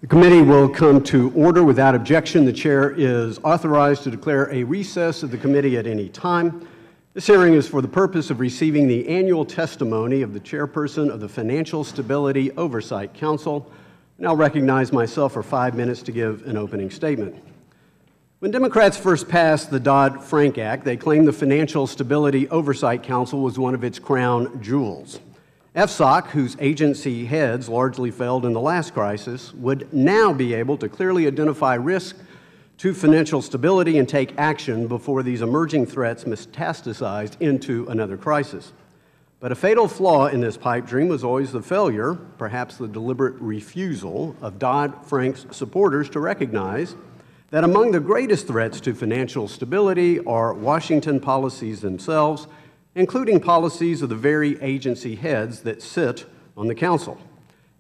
The committee will come to order without objection. The chair is authorized to declare a recess of the committee at any time. This hearing is for the purpose of receiving the annual testimony of the chairperson of the Financial Stability Oversight Council. And I'll recognize myself for 5 minutes to give an opening statement. When Democrats first passed the Dodd-Frank Act, they claimed the Financial Stability Oversight Council was one of its crown jewels. FSOC, whose agency heads largely failed in the last crisis, would now be able to clearly identify risk to financial stability and take action before these emerging threats metastasized into another crisis. But a fatal flaw in this pipe dream was always the failure, perhaps the deliberate refusal, of Dodd-Frank's supporters to recognize that among the greatest threats to financial stability are Washington policies themselves, including policies of the very agency heads that sit on the council.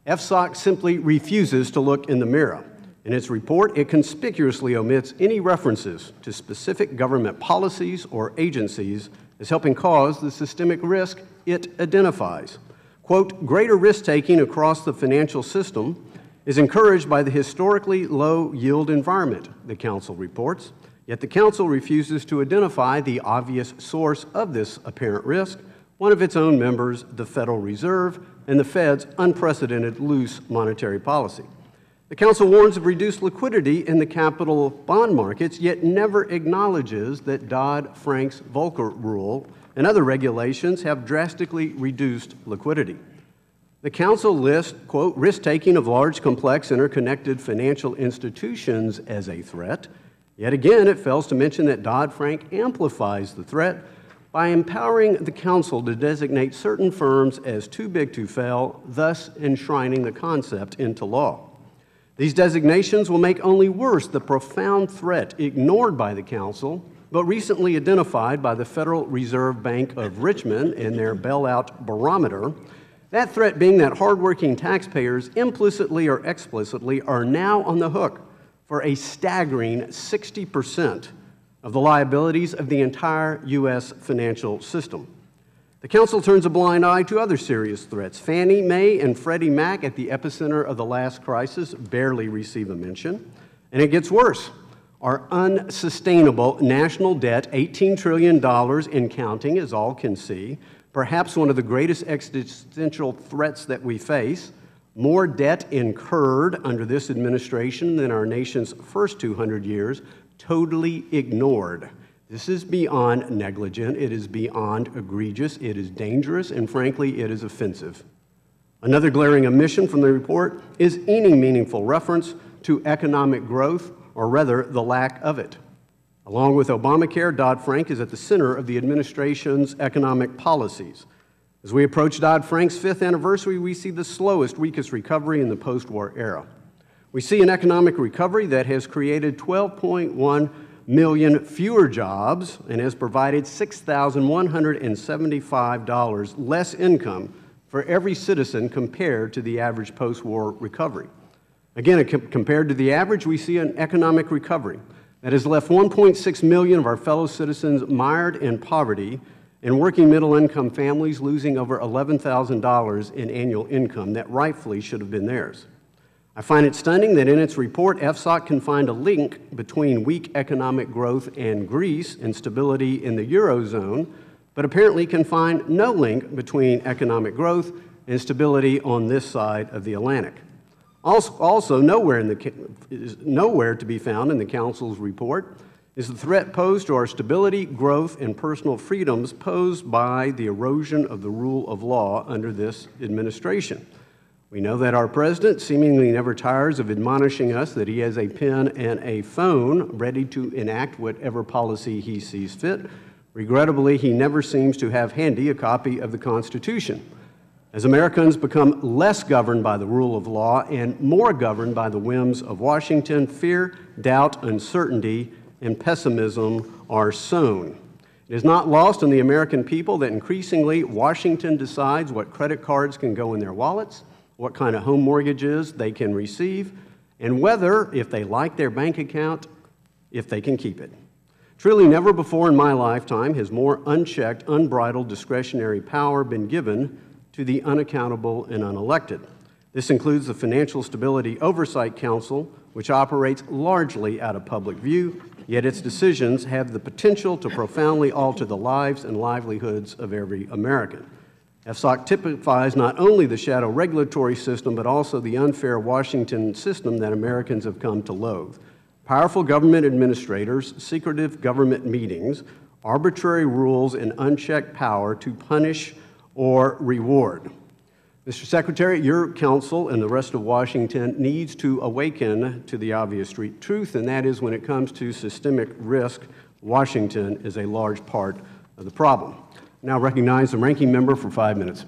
FSOC simply refuses to look in the mirror. In its report, it conspicuously omits any references to specific government policies or agencies as helping cause the systemic risk it identifies. Quote, greater risk-taking across the financial system is encouraged by the historically low yield environment, the council reports. Yet the council refuses to identify the obvious source of this apparent risk, one of its own members, the Federal Reserve, and the Fed's unprecedented loose monetary policy. The council warns of reduced liquidity in the capital bond markets, yet never acknowledges that Dodd-Frank's Volcker Rule and other regulations have drastically reduced liquidity. The council lists, quote, risk-taking of large, complex, interconnected financial institutions as a threat. Yet again, it fails to mention that Dodd-Frank amplifies the threat by empowering the council to designate certain firms as too big to fail, thus enshrining the concept into law. These designations will make only worse the profound threat ignored by the council, but recently identified by the Federal Reserve Bank of Richmond in their bailout barometer, that threat being that hardworking taxpayers, implicitly or explicitly, are now on the hook for a staggering 60% of the liabilities of the entire U.S. financial system. The council turns a blind eye to other serious threats. Fannie Mae and Freddie Mac, at the epicenter of the last crisis, barely receive a mention. And it gets worse. Our unsustainable national debt, $18 trillion and counting, as all can see, perhaps one of the greatest existential threats that we face, more debt incurred under this administration than our nation's first 200 years, totally ignored. This is beyond negligent, it is beyond egregious, it is dangerous, and frankly, it is offensive. Another glaring omission from the report is any meaningful reference to economic growth, or rather, the lack of it. Along with Obamacare, Dodd-Frank is at the center of the administration's economic policies. As we approach Dodd-Frank's 5th anniversary, we see the slowest, weakest recovery in the post-war era. We see an economic recovery that has created 12.1 million fewer jobs and has provided $6,175 less income for every citizen compared to the average post-war recovery. Again, compared to the average, we see an economic recovery that has left 1.6 million of our fellow citizens mired in poverty and working middle-income families losing over $11,000 in annual income that rightfully should have been theirs. I find it stunning that in its report, FSOC can find a link between weak economic growth and Greece and stability in the Eurozone, but apparently can find no link between economic growth and stability on this side of the Atlantic. Also nowhere to be found in the Council's report is the threat posed to our stability, growth, and personal freedoms posed by the erosion of the rule of law under this administration. We know that our president seemingly never tires of admonishing us that he has a pen and a phone ready to enact whatever policy he sees fit. Regrettably, he never seems to have handy a copy of the Constitution. As Americans become less governed by the rule of law and more governed by the whims of Washington, fear, doubt, uncertainty, and pessimism are sown. It is not lost on the American people that increasingly Washington decides what credit cards can go in their wallets, what kind of home mortgages they can receive, and whether, if they like their bank account, if they can keep it. Truly, never before in my lifetime has more unchecked, unbridled discretionary power been given to the unaccountable and unelected. This includes the Financial Stability Oversight Council, which operates largely out of public view, yet its decisions have the potential to profoundly alter the lives and livelihoods of every American. FSOC typifies not only the shadow regulatory system, but also the unfair Washington system that Americans have come to loathe. Powerful government administrators, secretive government meetings, arbitrary rules, and unchecked power to punish or reward. Mr. Secretary, your council and the rest of Washington needs to awaken to the obvious truth, and that is when it comes to systemic risk, Washington is a large part of the problem. Now recognize the ranking member for 5 minutes.